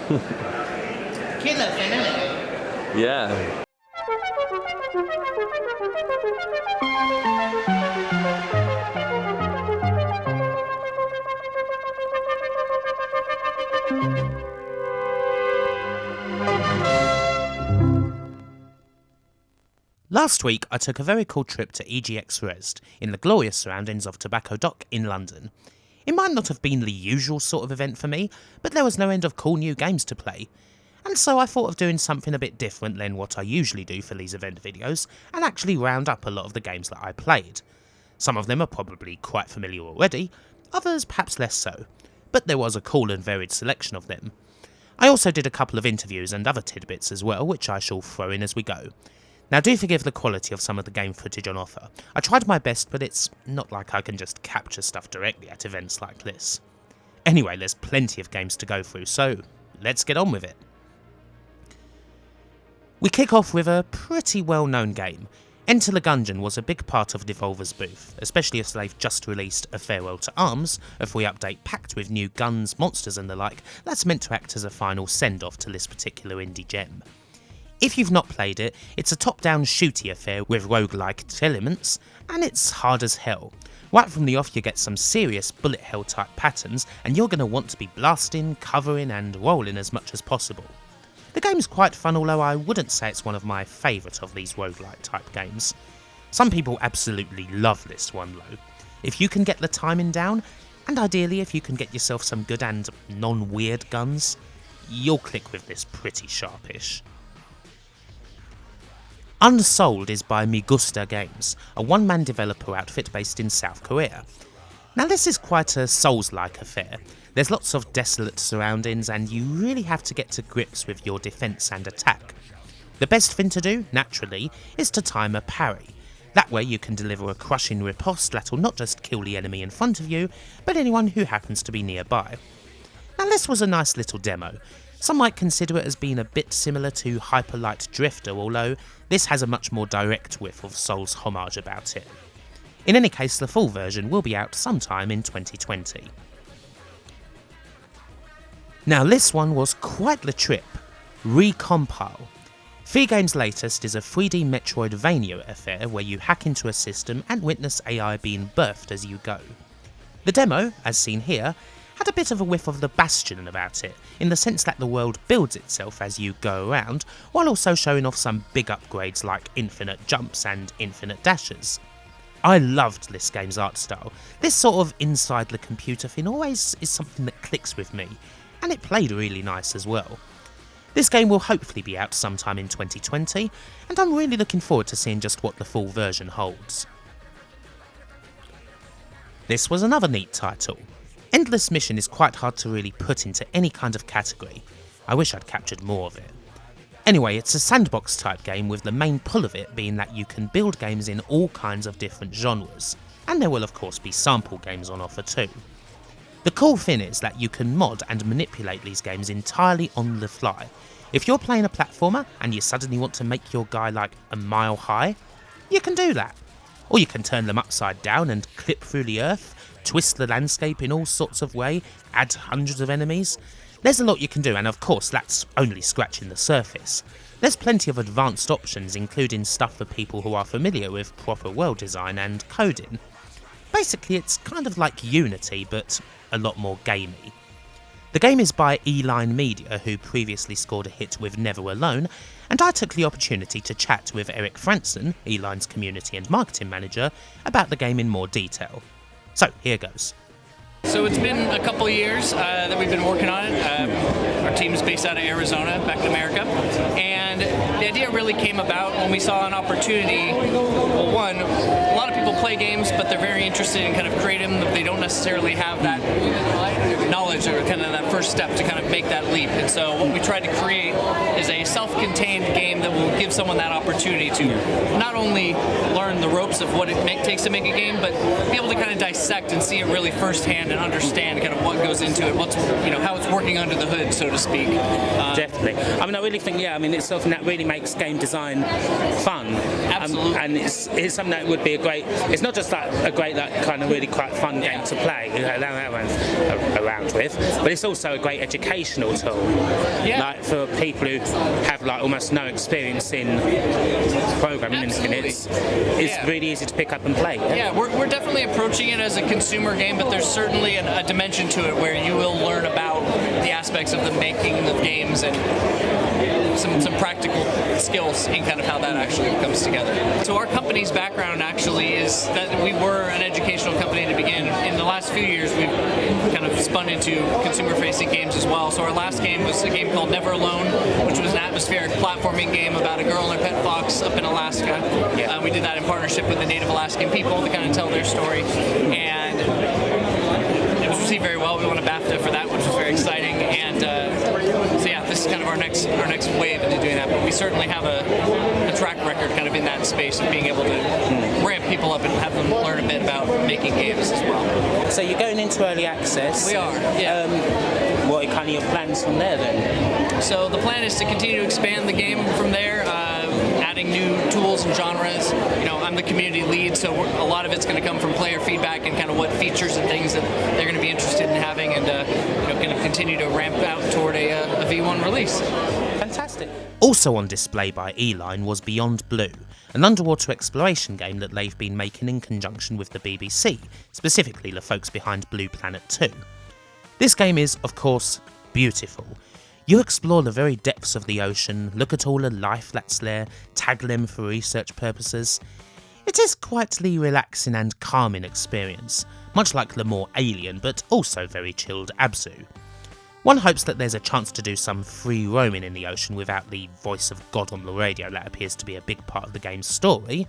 Killer thing, isn't it? Yeah. Last week, I took a very cool trip to EGX Rezzed, in the glorious surroundings of Tobacco Dock in London. It might not have been the usual sort of event for me, but there was no end of cool new games to play. And so I thought of doing something a bit different than what I usually do for these event videos, and actually round up a lot of the games that I played. Some of them are probably quite familiar already, others perhaps less so, but there was a cool and varied selection of them. I also did a couple of interviews and other tidbits as well, which I shall throw in as we go. Now do forgive the quality of some of the game footage on offer. I tried my best, but it's not like I can just capture stuff directly at events like this. Anyway, there's plenty of games to go through, so let's get on with it. We kick off with a pretty well-known game. Enter the Gungeon was a big part of Devolver's booth, especially as they've just released A Farewell to Arms, a free update packed with new guns, monsters and the like, that's meant to act as a final send-off to this particular indie gem. If you've not played it, it's a top-down shooty affair with roguelike elements, and it's hard as hell. Right from the off you get some serious bullet hell type patterns, and you're going to want to be blasting, covering and rolling as much as possible. The game's quite fun, although I wouldn't say it's one of my favourite of these roguelike type games. Some people absolutely love this one though. If you can get the timing down, and ideally if you can get yourself some good and non-weird guns, you'll click with this pretty sharpish. Unsold is by Migusta Games, a one-man developer outfit based in South Korea. Now this is quite a Souls-like affair. There's lots of desolate surroundings and you really have to get to grips with your defence and attack. The best thing to do, naturally, is to time a parry. That way you can deliver a crushing riposte that'll not just kill the enemy in front of you, but anyone who happens to be nearby. Now this was a nice little demo. Some might consider it as being a bit similar to Hyper Light Drifter, although this has a much more direct whiff of Souls homage about it. In any case, the full version will be out sometime in 2020. Now this one was quite the trip. Recompile. 3 Games' latest is a 3D Metroidvania affair where you hack into a system and witness AI being birthed as you go. The demo, as seen here, had a bit of a whiff of the Bastion about it, in the sense that the world builds itself as you go around, while also showing off some big upgrades like infinite jumps and infinite dashes. I loved this game's art style. This sort of inside the computer thing always is something that clicks with me, and it played really nice as well. This game will hopefully be out sometime in 2020, and I'm really looking forward to seeing just what the full version holds. This was another neat title. Endless Mission is quite hard to really put into any kind of category. I wish I'd captured more of it. Anyway, it's a sandbox type game with the main pull of it being that you can build games in all kinds of different genres, and there will of course be sample games on offer too. The cool thing is that you can mod and manipulate these games entirely on the fly. If you're playing a platformer and you suddenly want to make your guy like a mile high, you can do that. Or you can turn them upside down and clip through the earth, twist the landscape in all sorts of ways, add hundreds of enemies. There's a lot you can do, and of course that's only scratching the surface. There's plenty of advanced options, including stuff for people who are familiar with proper world design and coding. Basically it's kind of like Unity, but a lot more gamey. The game is by E-Line Media, who previously scored a hit with Never Alone, and I took the opportunity to chat with Eric Franson, E-Line's community and marketing manager, about the game in more detail. So, here goes. So it's been a couple of years that we've been working on it. Our team is based out of Arizona, back in America, and the idea really came about when we saw an opportunity. Well, one, a lot of people play games, but they're very interested in kind of creating them. They don't necessarily have that knowledge or kind of that first step to kind of make that leap. And so what we tried to create is a self-contained game that will give someone that opportunity to not only learn the ropes of what it takes to make a game, but be able to kind of dissect and see it really firsthand and understand kind of what goes into it, what's, you know, how it's working under the hood, so to speak. Definitely. I mean, I really think, it's something that really makes game design fun. Absolutely. And it's something that would be it's not just a great, kind of really quite fun game to play around with. with, but it's also a great educational tool. Yeah. Like for people who have like almost no experience in programming and anything, it's really easy to pick up and play. Yeah, we're definitely approaching it as a consumer game, but there's certainly a dimension to it where you will learn about the aspects of the making of games and some practical skills in kind of how that actually comes together. So our company's background actually is that we were an educational company to begin. In the last few years, we've kind of spun into consumer-facing games as well. So our last game was a game called Never Alone, which was an atmospheric platforming game about a girl and her pet fox up in Alaska. We did that in partnership with the Native Alaskan people to kind of tell their story, and it was received very well. We won a BAFTA for that, which was very exciting. And so yeah, this is kind of our next wave into doing that. But we certainly have a track record kind of in that space of being able to ramp people up and have them learn a bit about making games as well. So you're going into early access. We are, yeah. What are kind of your plans from there then? So the plan is to continue to expand the game from there, adding new tools and genres. You know, I'm the community lead, so a lot of it's going to come from player feedback and kind of what features and things that they're going to be interested in having, and going to continue to ramp out toward a V1 release. Fantastic. Also on display by E-Line was Beyond Blue, an underwater exploration game that they've been making in conjunction with the BBC, specifically the folks behind Blue Planet 2. This game is, of course, beautiful. You explore the very depths of the ocean, look at all the life that's there, tag them for research purposes. It is quite the relaxing and calming experience, much like the more alien but also very chilled Abzu. One hopes that there's a chance to do some free roaming in the ocean without the voice of God on the radio that appears to be a big part of the game's story,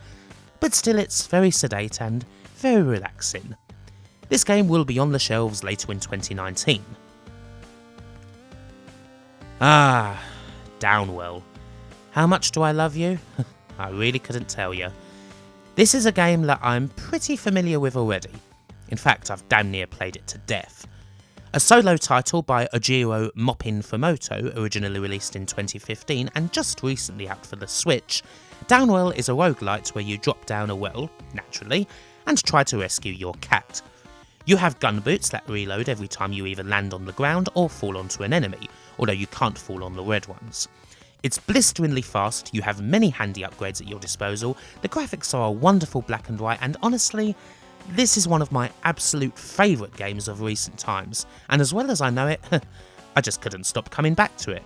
but still it's very sedate and very relaxing. This game will be on the shelves later in 2019. Ah, Downwell. How much do I love you? I really couldn't tell you. This is a game that I'm pretty familiar with already. In fact, I've damn near played it to death. A solo title by Ojiro Moppin Fumoto, originally released in 2015 and just recently out for the Switch, Downwell is a roguelite where you drop down a well, naturally, and try to rescue your cat. You have gun boots that reload every time you either land on the ground or fall onto an enemy, although you can't fall on the red ones. It's blisteringly fast, you have many handy upgrades at your disposal, the graphics are a wonderful black and white, and honestly, this is one of my absolute favourite games of recent times, and as well as I know it, I just couldn't stop coming back to it.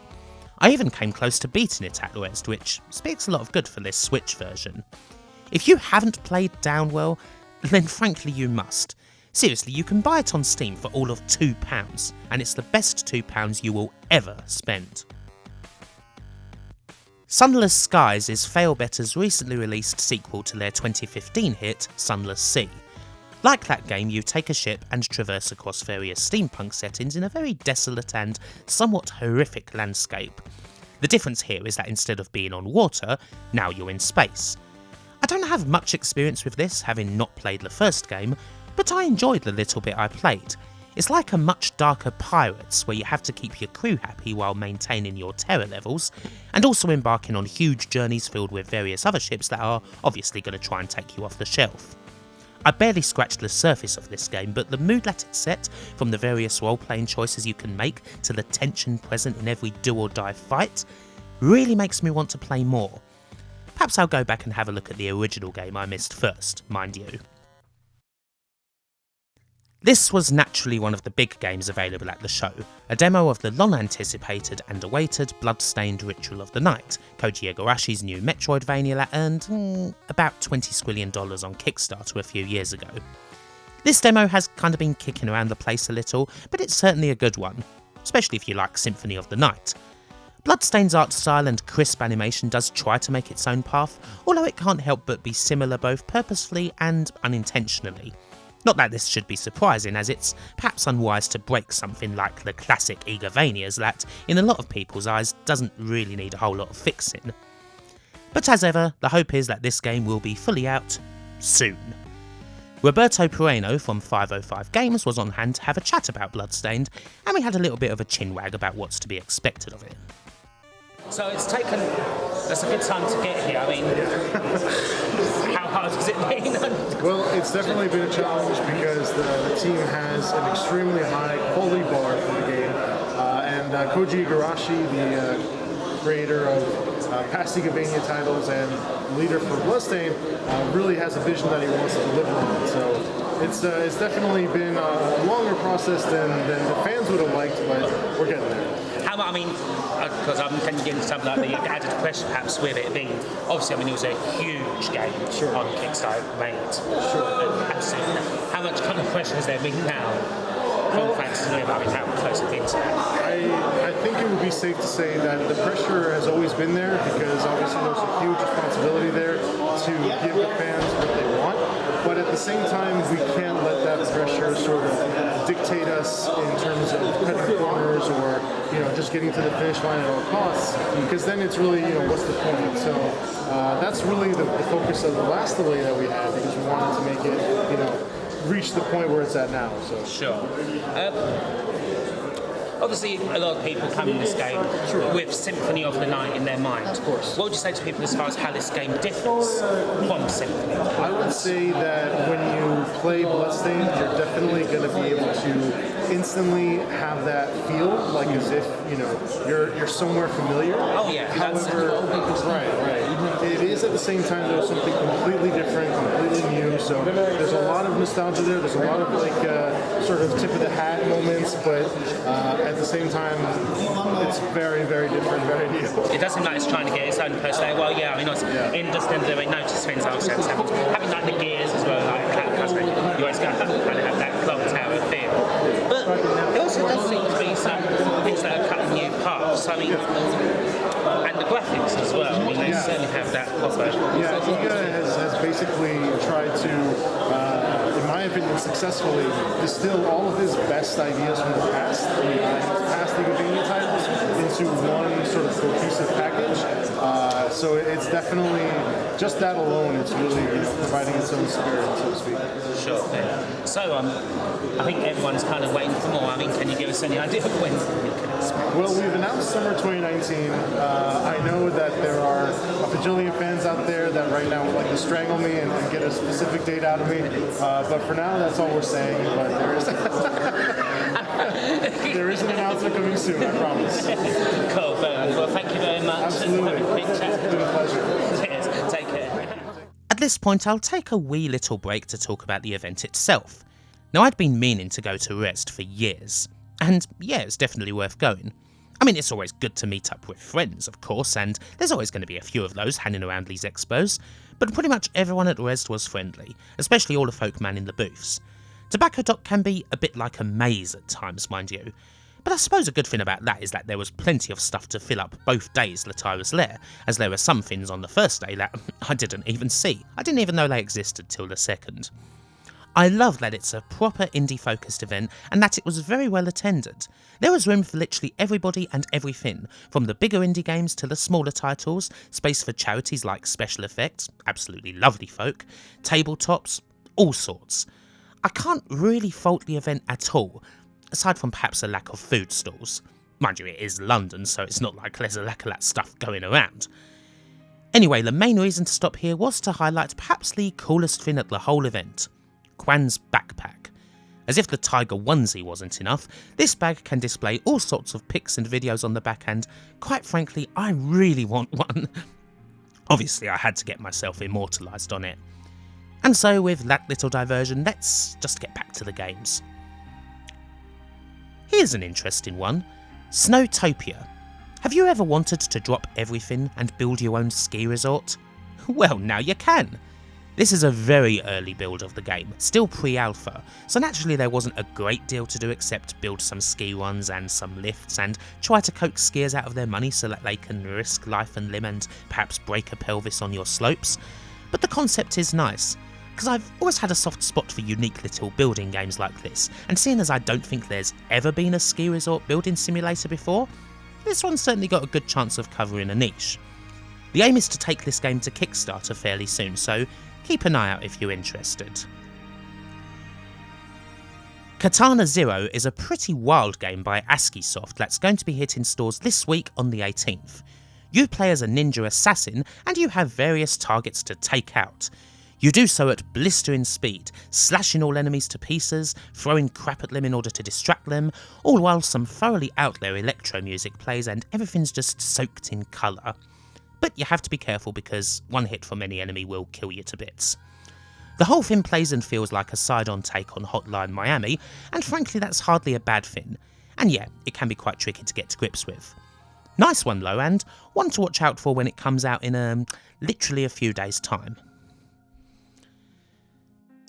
I even came close to beating it at Rezzed, which speaks a lot of good for this Switch version. If you haven't played Downwell, then frankly you must. Seriously, you can buy it on Steam for all of £2, and it's the best £2 you will ever spend. Sunless Skies is Failbetter's recently released sequel to their 2015 hit, Sunless Sea. Like that game, you take a ship and traverse across various steampunk settings in a very desolate and somewhat horrific landscape. The difference here is that instead of being on water, now you're in space. I don't have much experience with this, having not played the first game, but I enjoyed the little bit I played. It's like a much darker Pirates, where you have to keep your crew happy while maintaining your terror levels, and also embarking on huge journeys filled with various other ships that are obviously going to try and take you off the shelf. I barely scratched the surface of this game, but the mood that it set, from the various role-playing choices you can make to the tension present in every do-or-die fight, really makes me want to play more. Perhaps I'll go back and have a look at the original game I missed first, mind you. This was naturally one of the big games available at the show, a demo of the long-anticipated and awaited Bloodstained Ritual of the Night, Koji Igarashi's new Metroidvania that earned about $20 squillion on Kickstarter a few years ago. This demo has kind of been kicking around the place a little, but it's certainly a good one, especially if you like Symphony of the Night. Bloodstained's art style and crisp animation does try to make its own path, although it can't help but be similar both purposefully and unintentionally. Not that this should be surprising, as it's perhaps unwise to break something like the classic Igavanias that, in a lot of people's eyes, doesn't really need a whole lot of fixing. But as ever, the hope is that this game will be fully out soon. Roberto Pereno from 505 Games was on hand to have a chat about Bloodstained, and we had a little bit of a chinwag about what's to be expected of it. So that's a good time to get here. I mean, how hard has it been? Well, it's definitely been a challenge because the team has an extremely high quality bar for the game. And Koji Igarashi, the creator of past Igavania titles and leader for Bloodstained, really has a vision that he wants to deliver on. So it's definitely been a longer process than the fans would have liked, but we're getting there. I mean, because I'm tending to get into something like the added pressure perhaps with it being, obviously, I mean, it was a huge game on Kickstarter made. Absolutely. How much kind of pressure has there been now from fans to know about it? How close have been to that? I think it would be safe to say that the pressure has always been there because obviously there's a huge responsibility there to give the fans what they want. But at the same time, we can't let that pressure sort of dictate us in terms of cutting corners or just getting to the finish line at all costs. Because then it's really what's the point? So that's really the focus of the last delay that we had because we wanted to make it reach the point where it's at now. So Sure. Obviously, a lot of people come in this game with Symphony of the Night in their mind. Of course. What would you say to people as far as how this game differs from Symphony? I would say that when you play Bloodstained, you're definitely going to be able to instantly have that feel, like as if you're somewhere familiar. Oh yeah. However, right. It is at the same time though something completely different, completely new. So there's a lot of nostalgia there. There's a lot of sort of tip of the hat moments, but at the same time, it's very, very different, very new. It does seem like it's trying to get its own personality. Well, yeah, I mean, in just the way notice things also having like the gears as well, like you always got to kind of have that clock tower feel. But it also does seem to be some things that are cutting new paths. I mean, and the graphics as well. I mean, they certainly have that proper. Yeah, EGA has basically tried to, in my opinion, successfully distill all of his best ideas from the past, past Igavania titles, into one sort of cohesive package. So it's definitely, just that alone, it's really providing its own spirit, so to speak. Sure thing. So I think everyone's kind of waiting for more. I mean, can you give us any idea of when we can expect? Well, we've announced summer 2019. I know that there are a bajillion fans out there that right now would like to strangle me and get a specific date out of me. But for now, that's all we're saying. But there is an announcement coming soon, I promise. Cool. Well, thank you very much. Absolutely. It's been a pleasure. Cheers. Take care. At this point, I'll take a wee little break to talk about the event itself. Now, I'd been meaning to go to Rezzed for years, and yeah, it's definitely worth going. I mean, it's always good to meet up with friends, of course, and there's always going to be a few of those hanging around these expos, but pretty much everyone at Rezzed was friendly, especially all the folk man in the booths. Tobacco Dock can be a bit like a maze at times, mind you, but I suppose a good thing about that is that there was plenty of stuff to fill up both days that I was there, as there were some things on the first day that I didn't even see. I didn't even know they existed till the second. I love that it's a proper indie-focused event and that it was very well attended. There was room for literally everybody and everything, from the bigger indie games to the smaller titles, space for charities like Special Effects, absolutely lovely folk, tabletops, all sorts. I can't really fault the event at all, aside from perhaps a lack of food stalls. Mind you, it is London, so it's not like there's a lack of that stuff going around. Anyway, the main reason to stop here was to highlight perhaps the coolest thing at the whole event. Quang's backpack. As if the tiger onesie wasn't enough, this bag can display all sorts of pics and videos on the back and, quite frankly, I really want one. Obviously I had to get myself immortalised on it. And so with that little diversion, let's just get back to the games. Here's an interesting one. Snowtopia. Have you ever wanted to drop everything and build your own ski resort? Well, now you can. This is a very early build of the game, still pre-alpha, so naturally there wasn't a great deal to do except build some ski runs and some lifts and try to coax skiers out of their money so that they can risk life and limb and perhaps break a pelvis on your slopes. But the concept is nice, because I've always had a soft spot for unique little building games like this, and seeing as I don't think there's ever been a ski resort building simulator before, this one's certainly got a good chance of covering a niche. The aim is to take this game to Kickstarter fairly soon, so keep an eye out if you're interested. Kitana Zero is a pretty wild game by ASCII Soft that's going to be hitting stores this week on the 18th. You play as a ninja assassin and you have various targets to take out. You do so at blistering speed, slashing all enemies to pieces, throwing crap at them in order to distract them, all while some thoroughly out there electro music plays and everything's just soaked in colour. But you have to be careful because one hit from any enemy will kill you to bits. The whole thing plays and feels like a side-on take on Hotline Miami, and frankly that's hardly a bad thing. And yeah, it can be quite tricky to get to grips with. Nice one though, and one to watch out for when it comes out in literally a few days' time.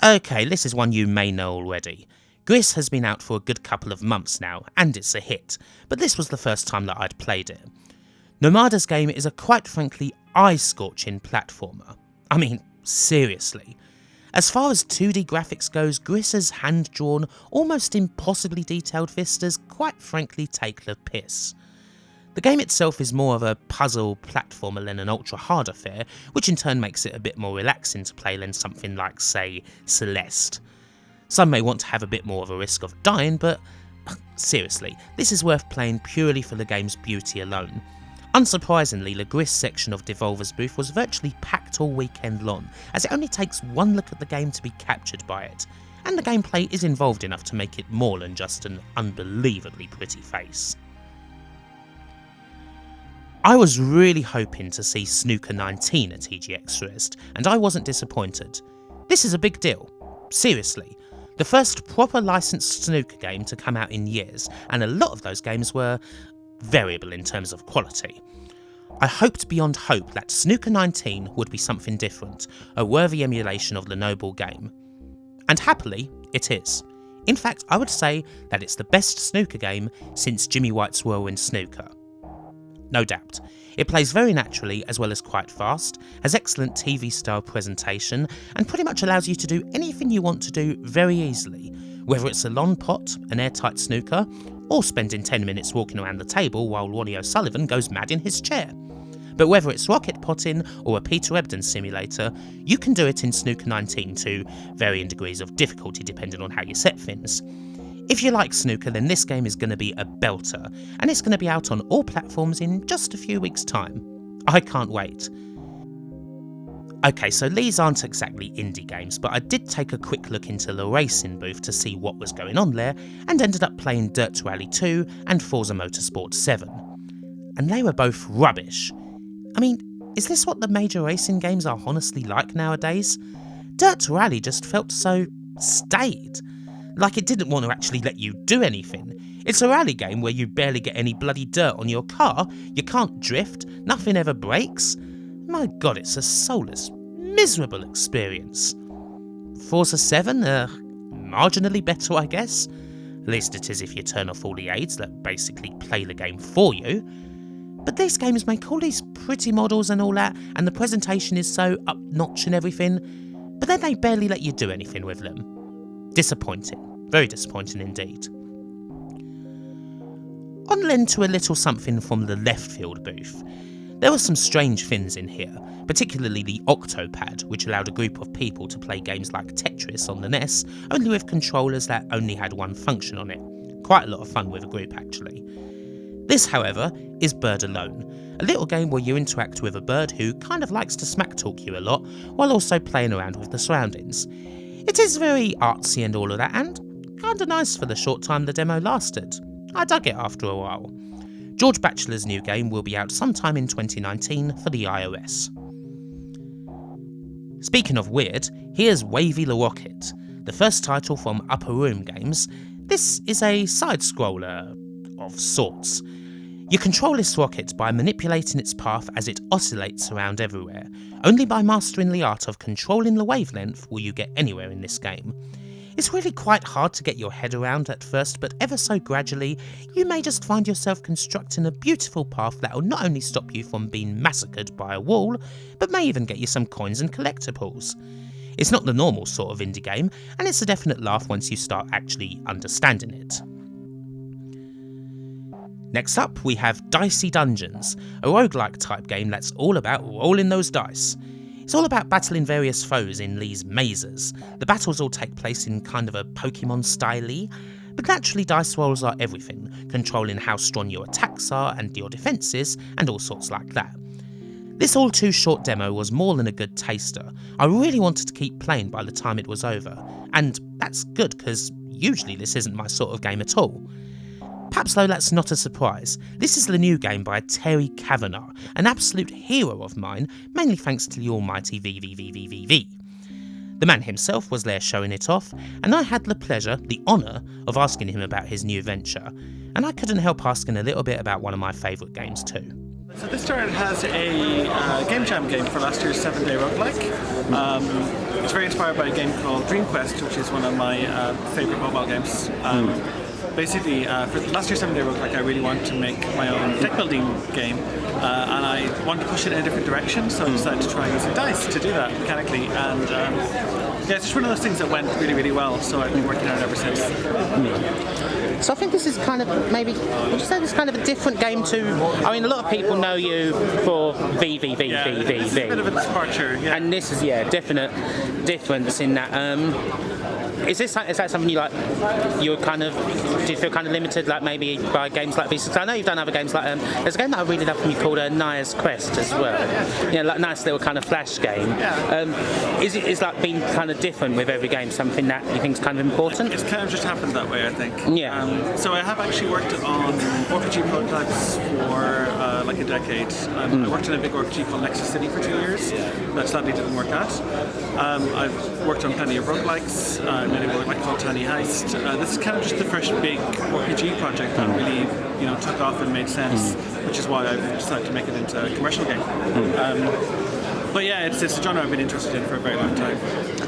Okay, this is one you may know already. Gris has been out for a good couple of months now, and it's a hit, but this was the first time that I'd played it. Nomada's game is a quite frankly eye-scorching platformer. I mean, seriously. As far as 2D graphics goes, Gris's hand-drawn, almost impossibly detailed vistas quite frankly take the piss. The game itself is more of a puzzle platformer than an ultra-hard affair, which in turn makes it a bit more relaxing to play than something like, say, Celeste. Some may want to have a bit more of a risk of dying, but seriously, this is worth playing purely for the game's beauty alone. Unsurprisingly, the Gris section of Devolver's booth was virtually packed all weekend long, as it only takes one look at the game to be captured by it, and the gameplay is involved enough to make it more than just an unbelievably pretty face. I was really hoping to see Snooker 19 at EGX Rezzed, and I wasn't disappointed. This is a big deal. Seriously. The first proper licensed snooker game to come out in years, and a lot of those games were variable in terms of quality. I hoped beyond hope that Snooker 19 would be something different, a worthy emulation of the noble game. And happily, it is. In fact, I would say that it's the best snooker game since Jimmy White's Whirlwind Snooker. No doubt. It plays very naturally as well as quite fast, has excellent TV style presentation, and pretty much allows you to do anything you want to do very easily, whether it's a long pot, an airtight snooker, or spending 10 minutes walking around the table while Ronnie O'Sullivan goes mad in his chair. But whether it's rocket potting or a Peter Ebdon simulator, you can do it in Snooker 19 to varying degrees of difficulty depending on how you set things. If you like snooker, then this game is going to be a belter, and it's going to be out on all platforms in just a few weeks' time. I can't wait. Okay, so these aren't exactly indie games, but I did take a quick look into the racing booth to see what was going on there, and ended up playing Dirt Rally 2 and Forza Motorsport 7. And they were both rubbish. I mean, is this what the major racing games are honestly like nowadays? Dirt Rally just felt so staid. Like it didn't want to actually let you do anything. It's a rally game where you barely get any bloody dirt on your car, you can't drift, nothing ever breaks. My god, it's a soulless, miserable experience. Forza 7, marginally better I guess. At least it is if you turn off all the aids that basically play the game for you. But these games make all these pretty models and all that, and the presentation is so up-notch and everything, but then they barely let you do anything with them. Disappointing. Very disappointing indeed. On then to a little something from the leftfield booth. There were some strange things in here, particularly the Octopad, which allowed a group of people to play games like Tetris on the NES, only with controllers that only had one function on it. Quite a lot of fun with a group actually. This, however, is Bird Alone, a little game where you interact with a bird who kind of likes to smack talk you a lot, while also playing around with the surroundings. It is very artsy and all of that, and kinda nice for the short time the demo lasted. I dug it after a while. George Batchelor's new game will be out sometime in 2019 for the iOS. Speaking of weird, here's Wavy The Rocket, the first title from Upper Room Games. This is a side-scroller of sorts. You control this rocket by manipulating its path as it oscillates around everywhere. Only by mastering the art of controlling the wavelength will you get anywhere in this game. It's really quite hard to get your head around at first, but ever so gradually, you may just find yourself constructing a beautiful path that will not only stop you from being massacred by a wall, but may even get you some coins and collectibles. It's not the normal sort of indie game, and it's a definite laugh once you start actually understanding it. Next up, we have Dicey Dungeons, a roguelike type game that's all about rolling those dice. It's all about battling various foes in these mazes. The battles all take place in kind of a Pokemon style-y, but naturally dice rolls are everything, controlling how strong your attacks are and your defences and all sorts like that. This all too short demo was more than a good taster. I really wanted to keep playing by the time it was over, and that's good because usually this isn't my sort of game at all. Perhaps though that's not a surprise. This is the new game by Terry Kavanagh, an absolute hero of mine, mainly thanks to the almighty VVVVVV. The man himself was there showing it off, and I had the pleasure, the honour, of asking him about his new venture, and I couldn't help asking a little bit about one of my favourite games too. So this turn has a Game Jam game for last year's 7-day roguelike. It's very inspired by a game called Dream Quest, which is one of my favourite mobile games. Basically, for last year's 7-day roguelike, I really wanted to make my own deck building game, and I wanted to push it in a different direction, so I decided to try using dice to do that mechanically. And yeah, it's just one of those things that went really, really well, so I've been working on it ever since. So I think this is kind of, maybe, would you say this is kind of a different game to, I mean, a lot of people know you for VVVVVV. Yeah, it's a bit of a departure, yeah. And this is, yeah, definite difference in that. Is that something you like, you're kind of, do you feel kind of limited, like maybe by games like these? Because I know you've done other games like, there's a game that I really love from you called Naya's Quest as well. Yeah, like nice little kind of flash game. Is like being kind of different with every game something that you think is kind of important? It's kind of just happened that way, I think. Yeah. So I have actually worked on RPG prototypes for like a decade. I worked in a big RPG called Nexus City for 2 years. That sadly didn't work out. I've worked on plenty of roguelikes. Made a roguelike called Tiny Heist. This is kind of just the first big RPG project that really, took off and made sense, which is why I've decided to make it into a commercial game. But yeah, it's a genre I've been interested in for a very long time.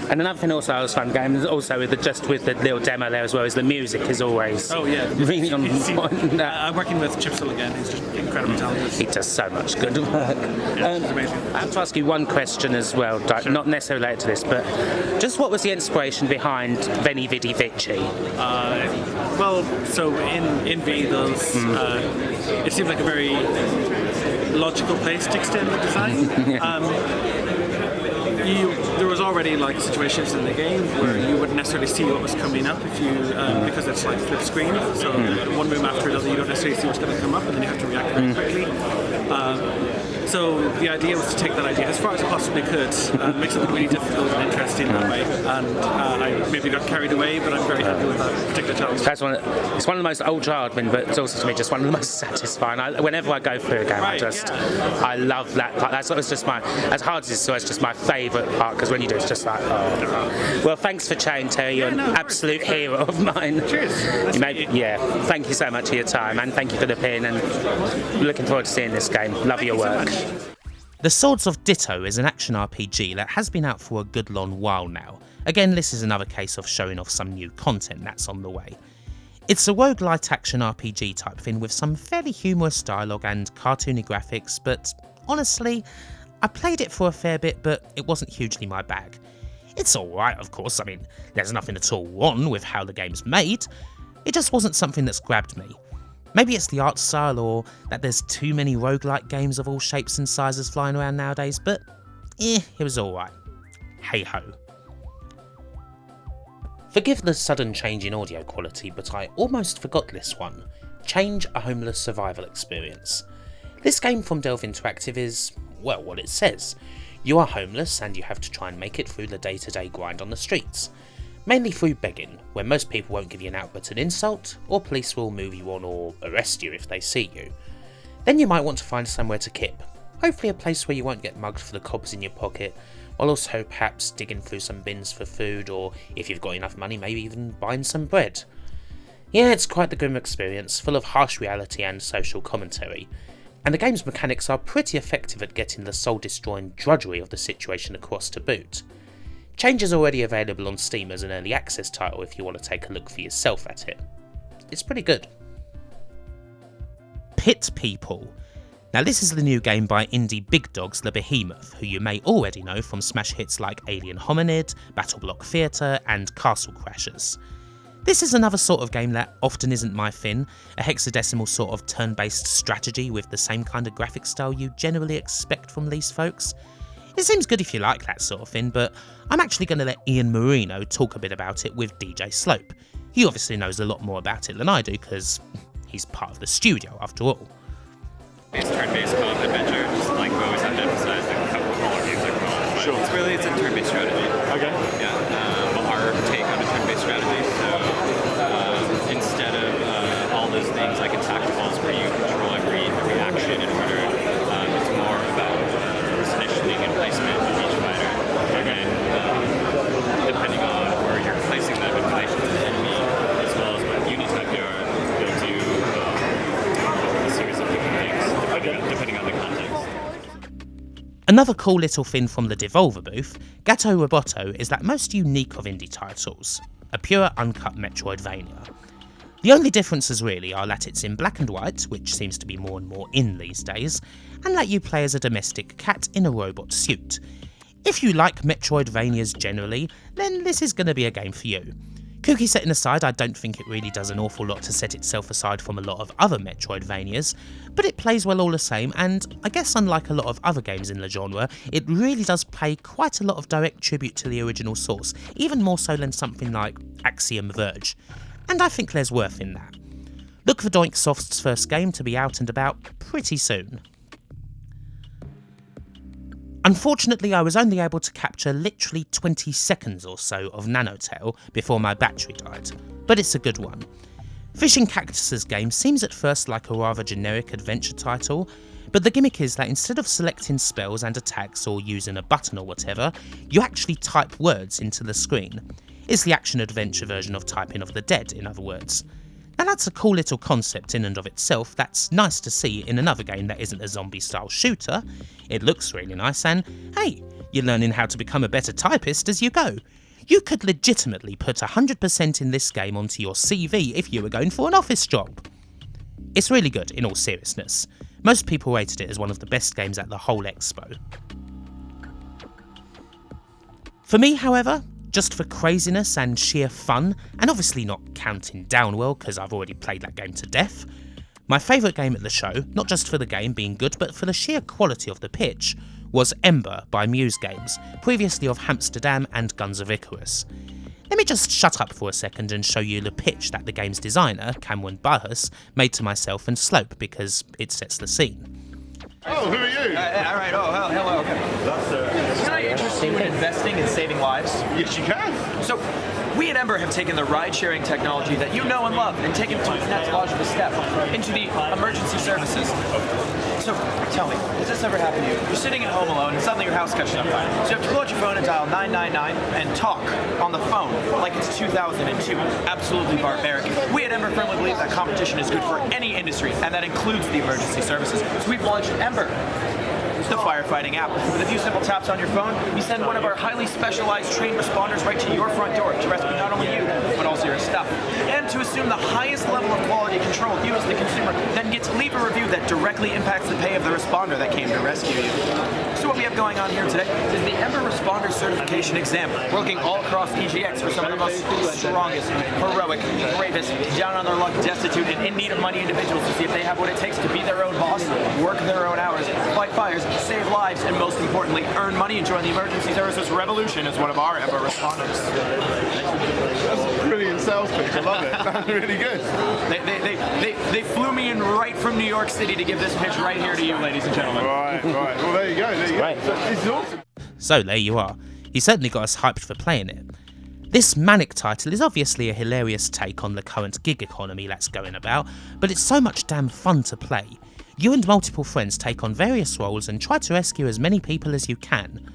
And another thing also I was fun game, also with the little demo there as well, is the music is always really on point. I'm working with Chip Sill again, he's just incredibly talented. He does so much good work. It's amazing. I have to ask you one question as well, Sure. not necessarily related to this, but just what was the inspiration behind Veni Vidi Vici? Well, so in V, those it seemed like a very logical place to extend the design. There was already like situations in the game where you wouldn't necessarily see what was coming up if you because it's like flip screen. So one room after another, you don't necessarily see what's going to come up, and then you have to react very quickly. So the idea was to take that idea as far as I possibly could, make something really difficult and interesting that way. And I maybe got carried away, but I'm very happy with that particular challenge. It's one of the most ultra-hard, but it's also to me just one of the most satisfying. Whenever I go through a game, I love that part. That's just as hard as it is, so it's just my favourite part, because when you do, it's just like, oh. Well, thanks for chatting, Terry. You're an absolute hero of mine. Cheers. Thank you so much for your time, and thank you for the pin, and looking forward to seeing this game. Love your work. The Swords of Ditto is an action RPG that has been out for a good long while now. Again, this is another case of showing off some new content that's on the way. It's a roguelite action RPG type thing with some fairly humorous dialogue and cartoony graphics, but honestly, I played it for a fair bit, but it wasn't hugely my bag. It's alright, of course, I mean, there's nothing at all wrong with how the game's made, it just wasn't something that's grabbed me. Maybe it's the art style, or that there's too many roguelike games of all shapes and sizes flying around nowadays, but it was alright. Hey ho. Forgive the sudden change in audio quality, but I almost forgot this one. Change a homeless survival experience. This game from Delve Interactive is, well, what it says. You are homeless and you have to try and make it through the day-to-day grind on the streets. Mainly through begging, where most people won't give you an out but an insult, or police will move you on or arrest you if they see you. Then you might want to find somewhere to kip, hopefully a place where you won't get mugged for the cobs in your pocket, while also perhaps digging through some bins for food, or if you've got enough money, maybe even buying some bread. Yeah, it's quite the grim experience, full of harsh reality and social commentary, and the game's mechanics are pretty effective at getting the soul-destroying drudgery of the situation across to boot. Change is already available on Steam as an early access title if you want to take a look for yourself at it. It's pretty good. Pit People. Now this is the new game by indie big dogs The Behemoth, who you may already know from smash hits like Alien Hominid, Battle Block Theatre and Castle Crashers. This is another sort of game that often isn't my thing, a hexadecimal sort of turn-based strategy with the same kind of graphic style you generally expect from these folks. It seems good if you like that sort of thing, but I'm actually going to let Ian Marino talk a bit about it with DJ Slope. He obviously knows a lot more about it than I do, because he's part of the studio after all. It's turn-based co-op adventure, just like we always have to emphasize the couple smaller games like Call. Sure. It's a turn-based strategy. Okay. Yeah, our take on a turn-based strategy. So instead of all those things like in tacticals where you control every action in order, it's more about positioning and placement of each fighter. And then depending on where you're placing them in relation to the enemy, as well as what unit type you are, you'll do a series of different things depending on the context. Another cool little thing from the Devolver booth, Ghetto Roboto is that most unique of indie titles, a pure uncut Metroidvania. The only differences really are that it's in black and white, which seems to be more and more in these days, and that you play as a domestic cat in a robot suit. If you like Metroidvanias generally, then this is going to be a game for you. Kooky setting aside, I don't think it really does an awful lot to set itself aside from a lot of other Metroidvanias, but it plays well all the same, and I guess unlike a lot of other games in the genre, it really does pay quite a lot of direct tribute to the original source, even more so than something like Axiom Verge, and I think there's worth in that. Look for Doinksoft's first game to be out and about pretty soon. Unfortunately, I was only able to capture literally 20 seconds or so of Nanotale before my battery died, but it's a good one. Fishing Cactuses game seems at first like a rather generic adventure title, but the gimmick is that instead of selecting spells and attacks or using a button or whatever, you actually type words into the screen. It's the action-adventure version of Typing of the Dead, in other words. Now that's a cool little concept in and of itself that's nice to see in another game that isn't a zombie-style shooter. It looks really nice and, hey, you're learning how to become a better typist as you go. You could legitimately put 100% in this game onto your CV if you were going for an office job. It's really good, in all seriousness. Most people rated it as one of the best games at the whole expo. For me, however, just for craziness and sheer fun, and obviously not counting Downwell because I've already played that game to death, my favourite game at the show, not just for the game being good but for the sheer quality of the pitch, was Ember by Muse Games, previously of Hamsterdam and Guns of Icarus. Let me just shut up for a second and show you the pitch that the game's designer, Cameron Bahus, made to myself and Slope because it sets the scene. Oh, who are you? Alright, hello, okay. Can I interest you in investing and saving lives? Yes, you can. So, we at Ember have taken the ride-sharing technology that you know and love and taken it to its next logical step, into the emergency services. So, tell me, has this ever happened to you? You're sitting at home alone and suddenly your house catches on fire. So you have to pull out your phone and dial 999 and talk on the phone like it's 2002. Absolutely barbaric. We at Ember firmly believe that competition is good for any industry, and that includes the emergency services. So we've launched Ember, the firefighting app. With a few simple taps on your phone, you send one of our highly specialized trained responders right to your front door to rescue not only you, but also your stuff. And to assume the highest level of quality control, you as the consumer then get to leave a review that directly impacts the pay of the responder that came to rescue you. So what we have going on here today is the Ember Responder Certification Exam. We're looking all across EGX for some of the most strongest, heroic, bravest, down on their luck, destitute, and in need of money individuals to see if they have what it takes to be their own boss, work their own hours, fight fires, save lives, and most importantly, earn money and join the emergency services revolution as one of our Ember responders. That's a brilliant sales pitch. I love it. That's really good. They flew me in right from New York City to give this pitch right here to you, ladies and gentlemen. Right. Well, there you go. Right. This is awesome. So there you are. You certainly got us hyped for playing it. This manic title is obviously a hilarious take on the current gig economy that's going about, but it's so much damn fun to play. You and multiple friends take on various roles and try to rescue as many people as you can.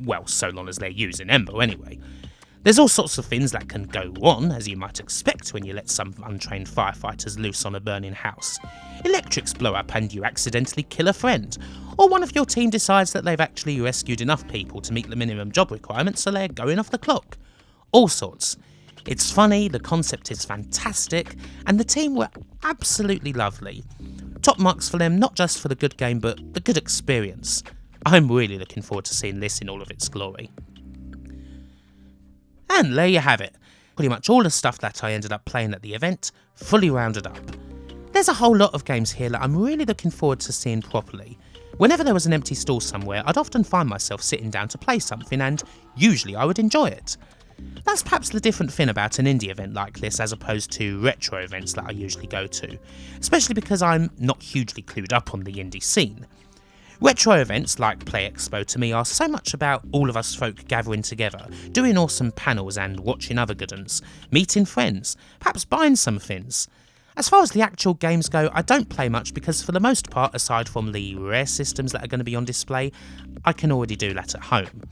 Well, so long as they're using Ember anyway. There's all sorts of things that can go wrong, as you might expect when you let some untrained firefighters loose on a burning house. Electrics blow up and you accidentally kill a friend. Or one of your team decides that they've actually rescued enough people to meet the minimum job requirements, so they're going off the clock. All sorts. It's funny, the concept is fantastic, and the team were absolutely lovely. Top marks for them, not just for the good game, but the good experience. I'm really looking forward to seeing this in all of its glory. And there you have it. Pretty much all the stuff that I ended up playing at the event, fully rounded up. There's a whole lot of games here that I'm really looking forward to seeing properly. Whenever there was an empty stall somewhere, I'd often find myself sitting down to play something, and usually I would enjoy it. That's perhaps the different thing about an indie event like this as opposed to retro events that I usually go to, especially because I'm not hugely clued up on the indie scene. Retro events like Play Expo to me are so much about all of us folk gathering together, doing awesome panels and watching other good uns, meeting friends, perhaps buying some things. As far as the actual games go, I don't play much because for the most part, aside from the rare systems that are going to be on display, I can already do that at home.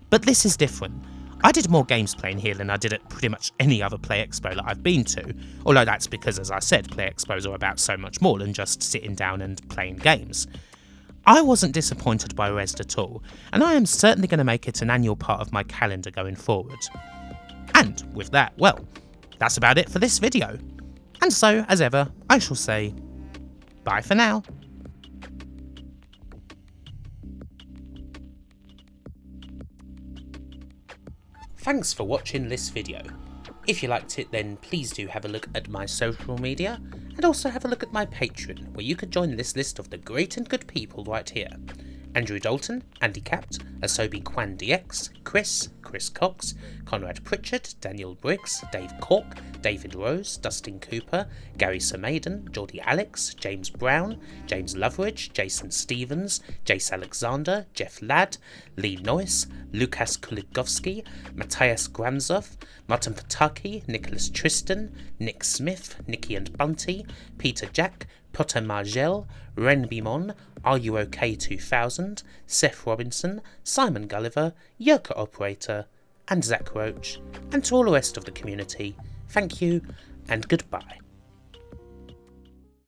But this is different. I did more games playing here than I did at pretty much any other Play Expo that I've been to, although that's because, as I said, Play Expos are about so much more than just sitting down and playing games. I wasn't disappointed by Rezzed at all, and I am certainly going to make it an annual part of my calendar going forward. And with that, well, that's about it for this video. And so, as ever, I shall say, bye for now. Thanks for watching this video. If you liked it, then please do have a look at my social media, and also have a look at my Patreon, where you can join this list of the great and good people right here. Andrew Dalton, Andy Capt, Asobi Quang DX, Chris Cox, Conrad Pritchard, Daniel Briggs, Dave Cork, David Rose, Dustin Cooper, Gary Samaden, Geordie Alex, James Brown, James Loveridge, Jason Stevens, Jace Alexander, Jeff Ladd, Lee Norris, Lukas Kuligowski, Matthias Gramzoff, Martin Pataki, Nicholas Tristan, Nick Smith, Nicky and Bunty, Peter Jack, Potter Margel, Ren Bimon, Are You OK 2000, Seth Robinson, Simon Gulliver, Yerka Operator, and Zach Roach, and to all the rest of the community, thank you and goodbye.